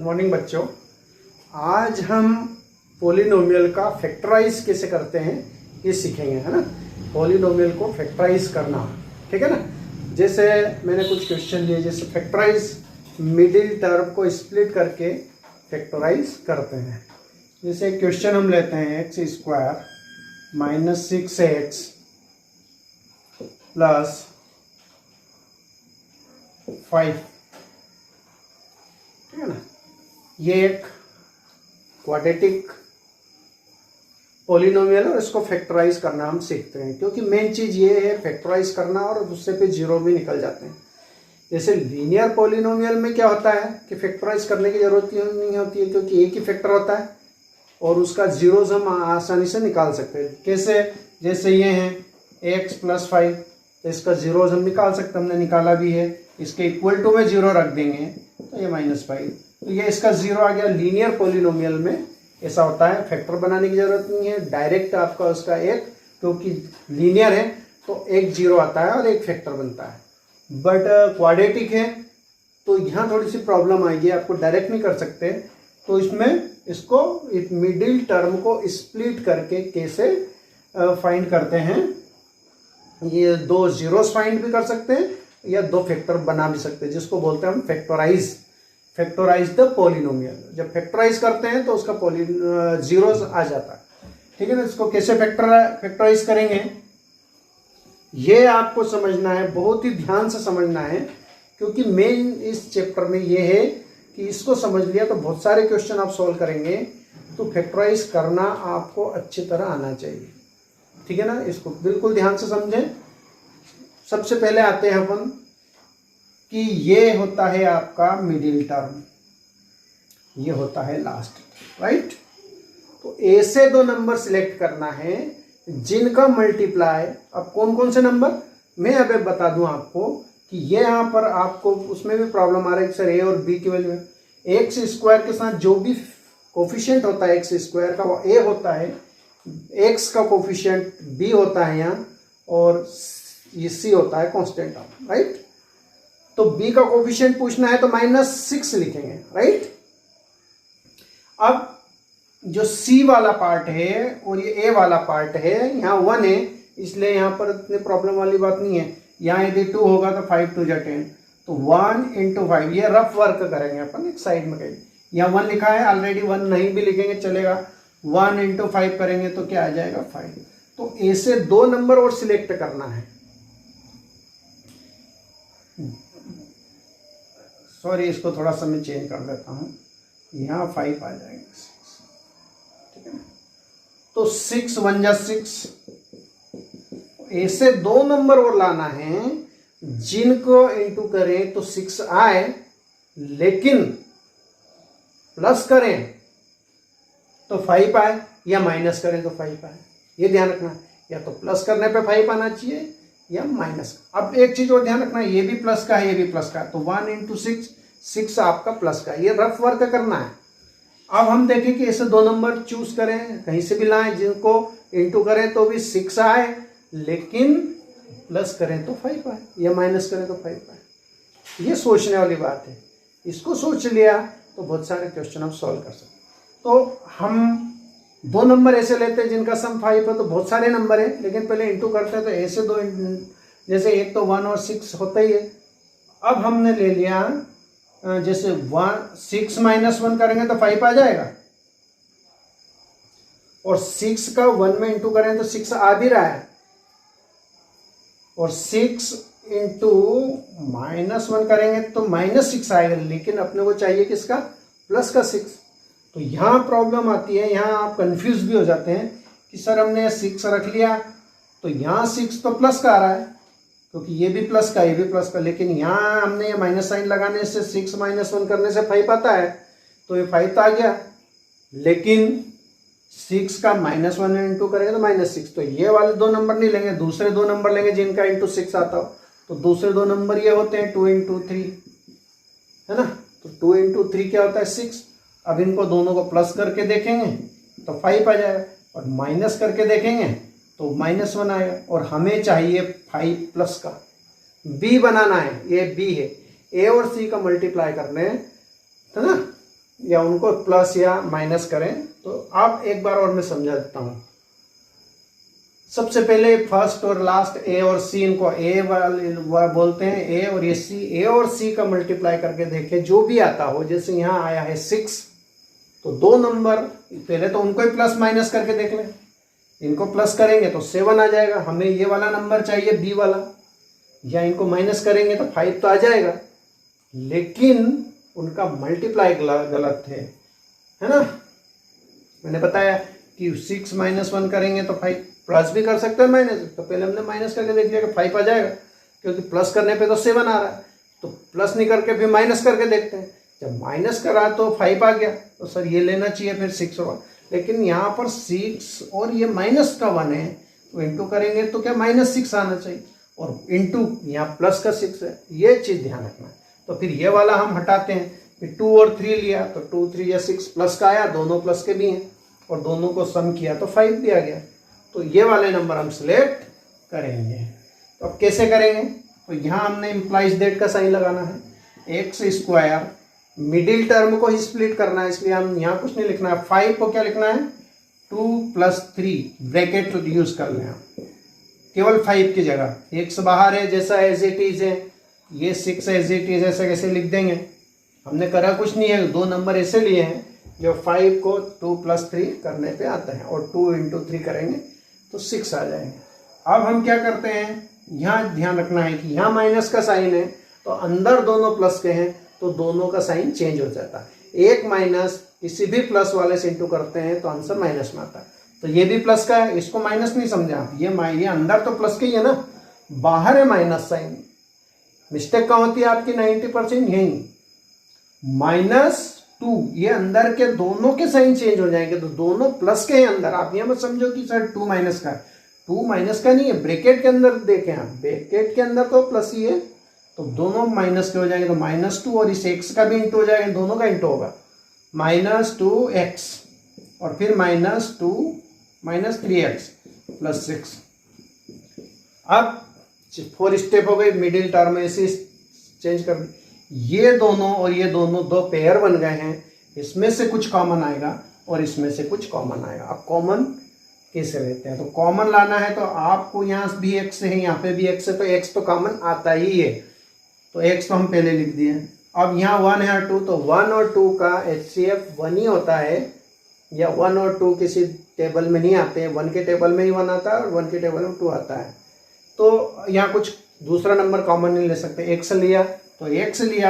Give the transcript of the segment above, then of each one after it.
Morning बच्चों। आज हम पॉलिनोमियल का फैक्टराइज कैसे करते हैं ये सीखेंगे, है ना। पॉलिनोमियल को फैक्टराइज करना, ठीक है ना। जैसे मैंने कुछ क्वेश्चन लिए, जैसे फैक्टराइज मिडिल टर्म को स्प्लिट करके फैक्टराइज करते हैं। जैसे क्वेश्चन हम लेते हैं x square minus 6x plus 5, ठीक है ना। ये एक क्वाड्रेटिक पॉलिनोमियल है और इसको फैक्टराइज करना हम सीखते हैं, क्योंकि मेन चीज ये है फैक्टराइज करना, और दूसरे पे जीरो भी निकल जाते हैं। जैसे लीनियर पॉलिनोमियल में क्या होता है कि फैक्टराइज करने की जरूरत नहीं होती है, क्योंकि एक ही फैक्टर होता है और उसका जीरोज हम आसानी से निकाल सकते हैं। कैसे? जैसे ये है x प्लस 5, तो इसका जीरोज हम निकाल सकते हैं, हमने निकाला भी है। इसके इक्वल टू में जीरो रख देंगे तो ये -5, तो ये इसका जीरो आ गया। लीनियर पॉलिनोमियल में ऐसा होता है, फैक्टर बनाने की जरूरत नहीं है, डायरेक्ट आपका उसका एक, क्योंकि लीनियर है तो एक जीरो आता है और एक फैक्टर बनता है। बट क्वाड्रेटिक है तो यहाँ थोड़ी सी प्रॉब्लम आएगी, आपको डायरेक्ट नहीं कर सकते। तो इसमें इसको मिडिल टर्म को स्प्लिट करके कैसे फाइंड करते हैं, ये दो जीरोस फाइंड भी कर सकते हैं या दो फैक्टर बना भी सकते हैं, जिसको बोलते हैं हम फैक्टराइज द पॉलिनोमियल। जब फैक्टराइज करते हैं तो उसका जीरोस आ जाता है, ठीक है ना। इसको कैसे फैक्टराइज करेंगे ये आपको समझना है, बहुत ही ध्यान से समझना है, क्योंकि मेन इस चैप्टर में ये है कि इसको समझ लिया तो बहुत सारे क्वेश्चन आप सॉल्व करेंगे। तो फैक्टराइज करना आपको अच्छी तरह आना चाहिए, ठीक है ना। इसको बिल्कुल ध्यान से समझें। सबसे पहले आते हैं अपन कि ये होता है आपका मिडिल टर्म, ये होता है लास्ट, राइट। तो ए से दो नंबर सिलेक्ट करना है जिनका मल्टीप्लाई, अब कौन कौन से नंबर मैं अब बता दूं आपको कि ये यहां पर आपको उसमें भी प्रॉब्लम आ रहा है सर ए और बी की वैल्यू। एक्स स्क्वायर के साथ जो भी कोफिशिएंट होता है एक्स स्क्वायर का वो ए होता है, एक्स का कोफिशिएंट बी होता है यहाँ, और ये सी होता है कांस्टेंट, राइट। तो b का कोफिशिएंट पूछना है तो -6 लिखेंगे, राइट। अब जो c वाला पार्ट है और ये a वाला पार्ट है, यहाँ 1 है, इसलिए यहाँ पर इतनी प्रॉब्लम वाली बात नहीं है। यहाँ यदि 2 होगा तो 5 2 जा 10, तो 1 × 5, ये रफ वर्क करेंगे अपन एक साइड में कहीं। यहाँ 1 लिखा है ऑलरेडी, 1 नहीं भी लिखेंगे चलेगा। 1 × 5 करेंगे तो क्या आ जाएगा 5। तो a से दो नंबर और सिलेक्ट करना है। सॉरी, इसको थोड़ा सा मैं चेंज कर देता हूं, यहाँ 5 आ जाएगा 6, ठीक है ना। तो 6 1 जा 6, ऐसे दो नंबर और लाना है जिनको इंटू करें तो 6 आए, लेकिन प्लस करें तो 5 आए, या माइनस करें तो 5 आए। ये ध्यान रखना, या तो प्लस करने पे 5 आना चाहिए या माइनस। अब एक चीज और ध्यान रखना, ये भी प्लस का है ये भी प्लस का है, तो 1 × 6 6 आपका प्लस का है। ये रफ वर्क करना है। अब हम देखें कि ऐसे दो नंबर चूज करें, कहीं से भी लाएं जिनको इंटू करें तो भी 6 आए, लेकिन प्लस करें तो 5 आए, या माइनस करें तो 5 आए। ये सोचने वाली बात है। इसको सोच लिया तो बहुत सारे क्वेश्चन आप सॉल्व कर सकते। तो हम दो नंबर ऐसे लेते हैं जिनका सम 5 है, तो बहुत सारे नंबर है, लेकिन पहले इंटू करते हैं तो ऐसे दो, जैसे एक तो 1 और 6 होता ही है। अब हमने ले लिया, जैसे 6 - 1 करेंगे तो 5 आ जाएगा, और 6 का 1 में इंटू करें तो 6 आ भी रहा है, और 6 × -1 करेंगे तो -6 आएगा, लेकिन अपने को चाहिए किसका, प्लस का 6। तो यहाँ प्रॉब्लम आती है, यहाँ आप कंफ्यूज भी हो जाते हैं कि सर हमने 6 रख लिया तो यहाँ 6 तो प्लस का आ रहा है, क्योंकि ये भी प्लस का ये भी प्लस का, लेकिन यहाँ हमने ये माइनस साइन लगाने से 6 - 1 करने से 5 आता है, तो ये 5 तो आ गया, लेकिन 6 का -1 इंटू करेंगे तो -6। तो ये वाले दो नंबर नहीं लेंगे, दूसरे दो नंबर लेंगे जिनका इंटू 6 आता हो। तो दूसरे दो नंबर ये होते हैं 2 × 3, है ना। तो 2 × 3 क्या होता है 6। अब इनको दोनों को प्लस करके देखेंगे तो 5 आ जाएगा, और माइनस करके देखेंगे तो -1 आएगा, और हमें चाहिए 5 प्लस का। बी बनाना है, ये बी है, ए और सी का मल्टीप्लाई करने हैं, है ना। या उनको प्लस या माइनस करें। तो आप एक बार और मैं समझा देता हूँ। सबसे पहले फर्स्ट और लास्ट ए और सी, इनको ए वाले बोलते हैं, ए और ये सी। ए और सी का मल्टीप्लाई करके देखें, जो भी आता हो। जैसे यहाँ आया है 6, तो दो नंबर पहले तो उनको ही प्लस माइनस करके देख लें। इनको प्लस करेंगे तो 7 आ जाएगा। हमें ये वाला नंबर चाहिए बी वाला, या इनको माइनस करेंगे तो 5 तो आ जाएगा, लेकिन उनका मल्टीप्लाई गलत है ना। मैंने बताया कि 6 - 1 करेंगे तो 5, प्लस भी कर सकते हैं माइनस, तो पहले हमने माइनस करके देख लिया कि 5 आ जाएगा, क्योंकि प्लस करने पे तो 7 आ रहा है। तो प्लस नहीं करके फिर माइनस करके देखते हैं। जब माइनस करा तो 5 आ गया, तो सर ये लेना चाहिए फिर 6 और 1। लेकिन यहाँ पर 6 और ये माइनस का 1 है, तो इंटू करेंगे तो क्या -6 आना चाहिए, और इंटू यहाँ प्लस का 6 है। ये चीज़ ध्यान रखना है। तो फिर ये वाला हम हटाते हैं। फिर 2 और 3 लिया तो 2 3 या 6 प्लस का आया, दोनों प्लस के भी हैं, और दोनों को सम किया तो 5 भी आ गया। तो ये वाले नंबर हम सिलेक्ट करेंगे। तो अब कैसे करेंगे? तो यहाँ हमने इम्प्लाइज दैट का साइन लगाना है। एक्स स्क्वायर, मिडिल टर्म को ही स्प्लिट करना है, इसलिए हम यहाँ कुछ नहीं लिखना है। 5 को क्या लिखना है? 2 + 3 ब्रैकेट यूज कर लें आप, केवल 5 की जगह। एक्स बाहर है जैसा एज इट इज है, ये 6 एज इट इज ऐसे कैसे लिख देंगे। हमने करा कुछ नहीं है, दो नंबर ऐसे लिए हैं जो 5 को 2 + 3 करने पे आता है, और 2 × 3 करेंगे तो 6 आ जाएंगे। अब हम क्या करते हैं, यहाँ ध्यान रखना है कि यहाँ माइनस का साइन है, तो अंदर दोनों प्लस के हैं, तो दोनों का साइन चेंज हो जाता है। एक माइनस किसी भी प्लस वाले से इंटू करते हैं तो आंसर माइनस में आता है। तो ये भी प्लस का है, इसको माइनस नहीं समझे आप। ये अंदर तो प्लस के ही है ना, बाहर है माइनस साइन। मिस्टेक कहाँ होती है आपकी? 90% यही। -2, ये अंदर के दोनों के साइन चेंज हो जाएंगे, तो दोनों प्लस के हैं अंदर। आप ये मत समझो कि सर 2 माइनस का है। 2 माइनस का नहीं है, ब्रैकेट के अंदर देखें आप, ब्रैकेट के अंदर तो प्लस ही है, तो दोनों माइनस के हो जाएंगे। तो -2 और इस x का भी इंटू हो जाएगा, दोनों का इंटू होगा। -2x और फिर -2 - 3x + 6। अब 4 स्टेप हो गए, मिडिल टर्म ऐसे चेंज कर दी। ये दोनों और ये दोनों दो पेयर बन गए हैं, इसमें से कुछ कॉमन आएगा और इसमें से कुछ कॉमन आएगा। अब कॉमन कैसे लेते हैं? तो कॉमन लाना है तो आपको यहाँ भी x है, यहाँ पे भी x है, तो x तो कॉमन आता ही है, तो x तो हम पहले लिख दिए। अब यहाँ 1 है 2, तो 1 और 2 का HCF 1 ही होता है, या 1 और 2 किसी टेबल में नहीं आते हैं। 1 के टेबल में ही 1 आता है और 1 के टेबल में 2 आता है। तो यहाँ कुछ दूसरा नंबर कॉमन नहीं ले सकते। x लिया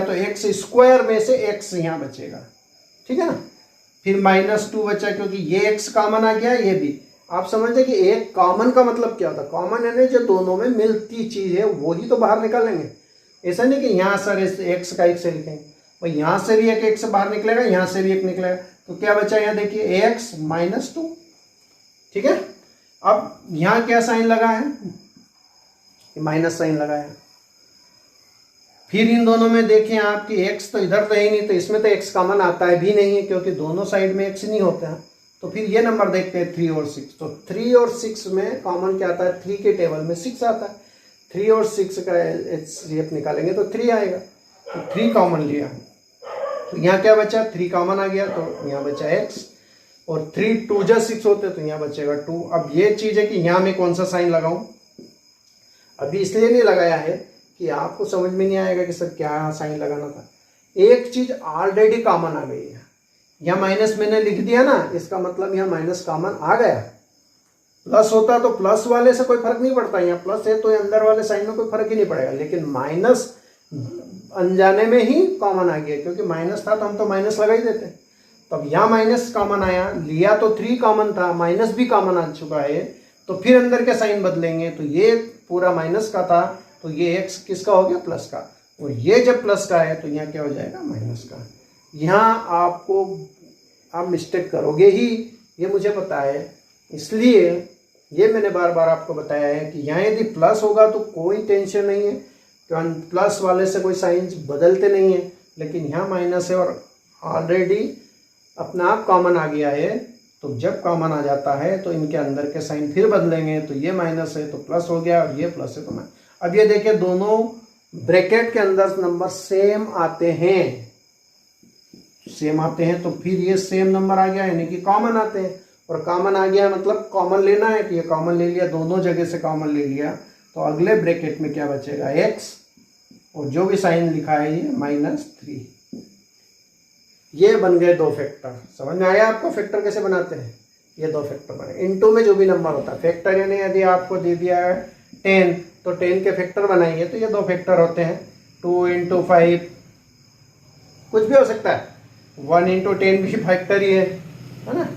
तो x स्क्वायर में से x यहाँ बचेगा, ठीक है ना। फिर -2 बचा, क्योंकि ये x कॉमन आ गया, ये भी। आप समझते कि एक कॉमन का मतलब क्या होता है? कॉमन है ना, जो दोनों में मिलती चीज है वही तो बाहर निकालेंगे। ऐसा नहीं कि यहाँ सर x का x से लिखेंगे, भाई यहाँ से भी एक x बाहर निकलेगा, यहाँ से भी एक निकलेगा। तो क्या बचा यहाँ देखिए, ax -2, ठीक है। अब यहाँ क्या साइन लगा है? माइनस साइन लगा है। फिर इन दोनों में देखें आपकी x तो इधर तो है ही नहीं, तो इसमें तो x कॉमन आता है भी नहीं है, क्योंकि दोनों साइड में x नहीं होता है। तो फिर ये नंबर देखते हैं 3 और 6। तो 3 और 6 में कॉमन क्या आता है? 3 के टेबल में 6 आता है। 3 और 6 का HCF निकालेंगे तो 3 आएगा, तो 3 कॉमन लिया। तो यहाँ क्या बचा? 3 कॉमन आ गया, तो यहाँ बचा x, और 3 2 जा 6 होते तो यहाँ बचेगा 2। अब ये चीज़ है कि यहाँ मैं कौन सा साइन लगाऊं, अभी इसलिए नहीं लगाया है कि आपको समझ में नहीं आएगा कि सर क्या साइन लगाना था। एक चीज ऑलरेडी कॉमन आ गई है, यहाँ माइनस मैंने लिख दिया ना, इसका मतलब यहाँ माइनस कॉमन आ गया। प्लस होता तो प्लस वाले से कोई फर्क नहीं पड़ता, यहाँ प्लस है तो अंदर वाले साइन में कोई फर्क ही नहीं पड़ेगा, लेकिन माइनस अनजाने में ही कॉमन आ गया, क्योंकि माइनस था तो हम तो माइनस लगा ही देते। तब यहाँ माइनस कॉमन आया, लिया तो 3 कॉमन था, माइनस भी कॉमन आ चुका है, तो फिर अंदर के साइन बदलेंगे। तो ये पूरा माइनस का था, तो ये x किसका हो गया? प्लस का। और ये जब प्लस का है तो यहाँ क्या हो जाएगा? माइनस का। यहाँ आपको आप मिस्टेक करोगे ही, ये मुझे पता है, इसलिए ये मैंने बार बार आपको बताया है कि यहाँ यदि प्लस होगा तो कोई टेंशन नहीं है, क्योंकि प्लस वाले से कोई साइन बदलते नहीं है। लेकिन यहाँ माइनस है और ऑलरेडी अपना आप कॉमन आ गया है, तो जब कॉमन आ जाता है तो इनके अंदर के साइन फिर बदलेंगे। तो ये माइनस है तो प्लस हो गया, और ये प्लस है तो माइनस। अब ये देखिए, दोनों ब्रैकेट के अंदर नंबर सेम आते हैं, सेम आते हैं तो फिर ये सेम नंबर आ गया, यानी कि कॉमन आते हैं। और कॉमन आ गया मतलब कॉमन लेना है, कि ये कॉमन ले लिया, दोनों जगह से कॉमन ले लिया, तो अगले ब्रैकेट में क्या बचेगा, x, और जो भी साइन लिखा है ये -3। ये बन गए दो फैक्टर। समझ में आया आपको फैक्टर कैसे बनाते हैं? ये दो फैक्टर बने। इनटू में जो भी नंबर होता है फैक्टर, यानी यदि आपको दे दिया है 10 तो 10 के फैक्टर बनाइए, तो ये दो फैक्टर होते हैं, 2 × 5, कुछ भी हो सकता है, 1 × 10 भी फैक्टर ही है ना।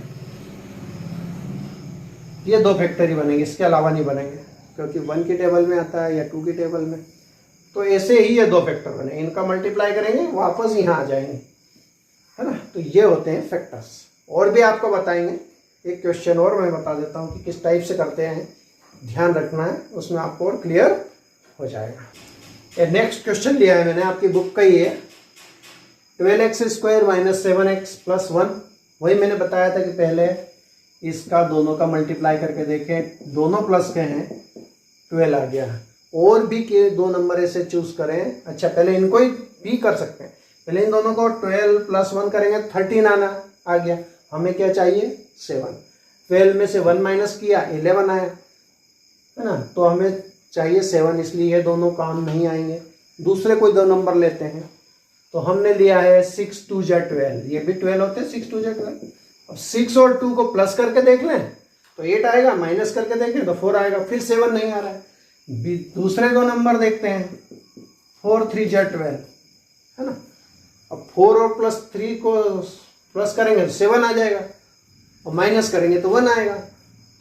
ये दो फैक्टर ही बनेंगे, इसके अलावा नहीं बनेंगे, क्योंकि 1 की टेबल में आता है या 2 की टेबल में। तो ऐसे ही ये दो फैक्टर बने, इनका मल्टीप्लाई करेंगे वापस यहाँ आ जाएंगे, है ना। तो ये होते हैं फैक्टर्स। और भी आपको बताएंगे, एक क्वेश्चन और मैं बता देता हूँ कि किस टाइप से करते हैं, ध्यान रखना है, उसमें आपको और क्लियर हो जाएगा। ये नेक्स्ट क्वेश्चन लिया है मैंने, आपकी बुक का ही है, 12x² - 7x + 1। वही मैंने बताया था कि पहले इसका दोनों का मल्टीप्लाई करके देखें, दोनों प्लस के हैं, 12 आ गया। और भी के दो नंबर ऐसे चूज करें। अच्छा, पहले इनको ही भी कर सकते हैं, पहले इन दोनों को 12 + 1 करेंगे, 13 आ गया। हमें क्या चाहिए, 7। 12 में से 1 माइनस किया, 11 आया, है ना। तो हमें चाहिए 7, इसलिए ये दोनों काम नहीं आएंगे। दूसरे कोई दो नंबर लेते हैं, तो हमने लिया है 6 × 2 = 12, ये भी 12 होते हैं, 6 × 2 = 12। अब 6 और 2 को प्लस करके देख लें तो 8 आएगा, माइनस करके देखें तो 4 आएगा, फिर 7 नहीं आ रहा है। दूसरे दो नंबर देखते हैं, 4 × 3 = 12, है ना। अब 4 और +3 को प्लस करेंगे तो 7 आ जाएगा, और माइनस करेंगे तो 1 आएगा।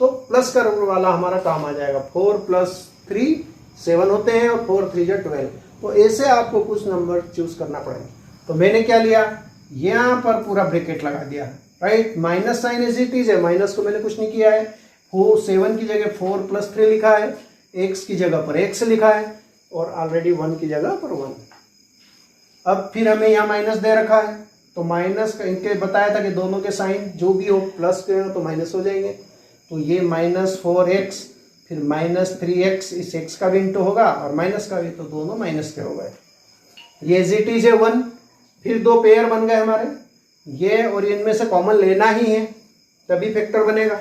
तो प्लस करने वाला हमारा काम आ जाएगा, 4 + 3 7 होते हैं, और 4 × 3 = 12। तो ऐसे आपको कुछ नंबर चूज करना पड़ेगा। तो मैंने क्या लिया, यहाँ पर पूरा ब्रैकेट लगा दिया, right. Minus sign as it is है, माइनस को मैंने कुछ नहीं किया है। 7 की जगह 4 + 3 लिखा है, x की जगह पर x लिखा है, और ऑलरेडी 1 की जगह पर 1। अब फिर हमें यहाँ माइनस दे रखा है, तो माइनस का इनके बताया था कि दोनों के साइन जो भी हो प्लस के हो तो माइनस हो जाएंगे। तो ये -4x फिर -3x, इस x का भी इंटू होगा और माइनस का भी, तो दोनों माइनस के हो गए। ये एज इट इज है 1। फिर दो पेयर बन गए हमारे, ये और इनमें से कॉमन लेना ही है तभी फैक्टर बनेगा।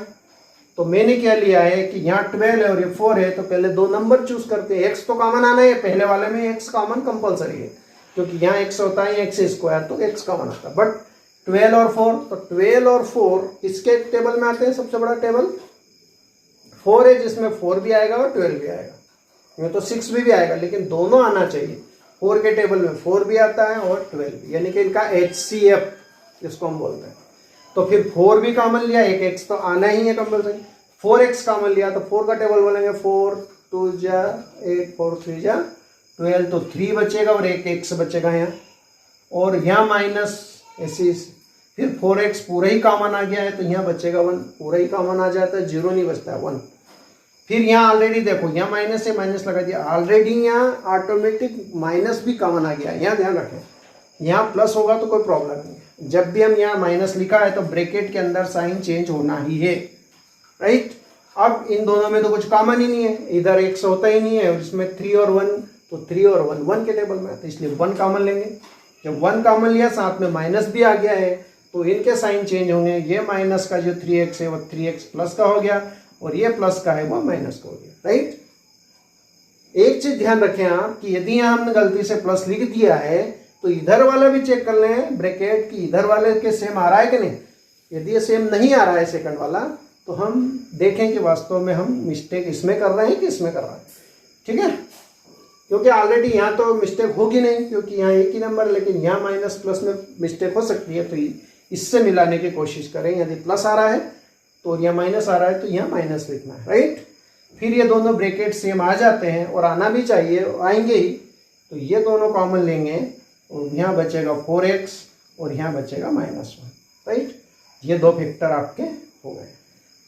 तो मैंने क्या लिया है कि यहाँ 12 है और ये 4 है, तो पहले दो नंबर चूज करते हैं। x तो कॉमन आना है, पहले वाले में x कॉमन कंपलसरी है, क्योंकि यहाँ x होता है x², तो x कॉमन आता है। बट 12 और 4, तो 12 और 4 किसके टेबल में आते हैं, सबसे बड़ा टेबल 4 है, जिसमें 4 भी आएगा और 12 भी आएगा, ये तो 6 भी आएगा, लेकिन दोनों आना चाहिए। 4 के टेबल में 4 भी आता है और 12 भी, यानी कि इनका HCF जिसको हम बोलते हैं। तो फिर 4 भी कॉमन लिया, एक x तो आना ही है कंपल्सरी, 4x कॉमन लिया, तो 4 का टेबल बोलेंगे 4 × 2 = 8, 4 × 3 = 12, तो 3 बचेगा और एक x बचेगा यहाँ, और यहाँ माइनस ऐसे। फिर 4x पूरा ही कॉमन आ गया है, तो यहाँ बचेगा 1, पूरा ही कॉमन आ जाता है, 0 नहीं बचता है, 1। फिर यहाँ ऑलरेडी देखो, यहाँ माइनस है, माइनस लगा दिया, ऑलरेडी यहाँ ऑटोमेटिक माइनस भी कॉमन आ गया। यहाँ ध्यान रखें, यहाँ प्लस होगा तो कोई प्रॉब्लम नहीं है। जब भी हम यहाँ माइनस लिखा है तो ब्रैकेट के अंदर साइन चेंज होना ही है, राइट। अब इन दोनों में तो कुछ कॉमन ही नहीं है, इधर x होता ही नहीं है, और इसमें 3 और 1, तो 3 और 1 1 के टेबल में, तो इसलिए 1 कॉमन लेंगे। जब 1 कॉमन लिया, साथ में माइनस भी आ गया है, तो इनके साइन चेंज होंगे। ये माइनस का जो 3x है वो 3x प्लस का हो गया, और ये प्लस का है वो माइनस का हो गया, राइट। एक चीज ध्यान रखें आप कि यदि यहाँ हमने गलती से प्लस लिख दिया है, तो इधर वाला भी चेक कर लें ब्रैकेट की इधर वाले के सेम आ रहा है कि नहीं। यदि ये सेम नहीं आ रहा है सेकंड वाला, तो हम देखें कि वास्तव में हम मिस्टेक इसमें कर रहे हैं कि इसमें कर रहे हैं, ठीक है। क्योंकि ऑलरेडी यहाँ तो मिस्टेक होगी नहीं, क्योंकि यहाँ एक ही नंबर, लेकिन यहाँ माइनस प्लस में मिस्टेक हो सकती है, तो इससे मिलाने की कोशिश करें। यदि प्लस आ रहा है तो यहाँ माइनस आ रहा है, तो यहाँ माइनस लिखना है, राइट। फिर ये दोनों ब्रैकेट सेम आ जाते हैं, और आना भी चाहिए, आएंगे ही। तो ये दोनों कॉमन लेंगे, और यहाँ बचेगा 4x और यहाँ बचेगा -1, राइट। ये दो फैक्टर आपके हो गए।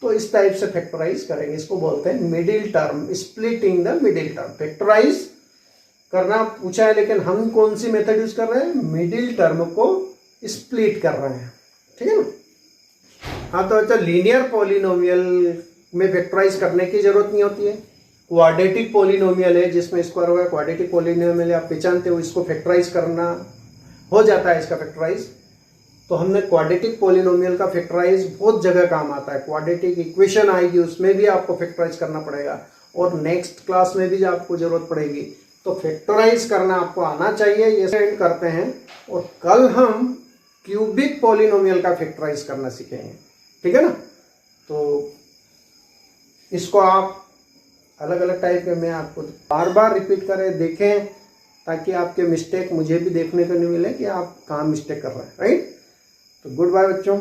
तो इस टाइप से फैक्टराइज करेंगे, इसको बोलते हैं middle term, splitting the middle term. Factorise करना पूछा है, लेकिन हम कौन सी मेथड यूज कर रहे हैं, मिडिल टर्म को स्प्लिट कर रहे हैं, ठीक है ना। हाँ, तो अच्छा, लीनियर पॉलिनोमियल में फैक्टराइज करने की जरूरत नहीं होती है। क्वाड्रेटिक पॉलिनोमियल है जिसमें स्क्वायर होगा, क्वाड्रेटिक पॉलिनोमियल आप पहचानते हो, इसको फैक्टराइज करना हो जाता है, इसका फैक्टराइज। तो हमने क्वाड्रेटिक पॉलिनोमियल का फैक्टराइज बहुत जगह काम आता है। क्वाड्रेटिक इक्वेशन आएगी उसमें भी आपको फैक्टराइज करना पड़ेगा और नेक्स्ट क्लास में भी आपको जरूरत पड़ेगी। तो फैक्टराइज करना आपको आना चाहिए। ये एंड करते हैं और कल हम क्यूबिक पॉलिनोमियल का फैक्टराइज करना सीखेंगे, ठीक है ना। तो इसको आप अलग अलग टाइप के मैं आपको बार बार रिपीट करें, देखें, ताकि आपके मिस्टेक मुझे भी देखने को नहीं मिले कि आप कहाँ मिस्टेक कर रहे हैं, राइट। तो गुड बाय बच्चों।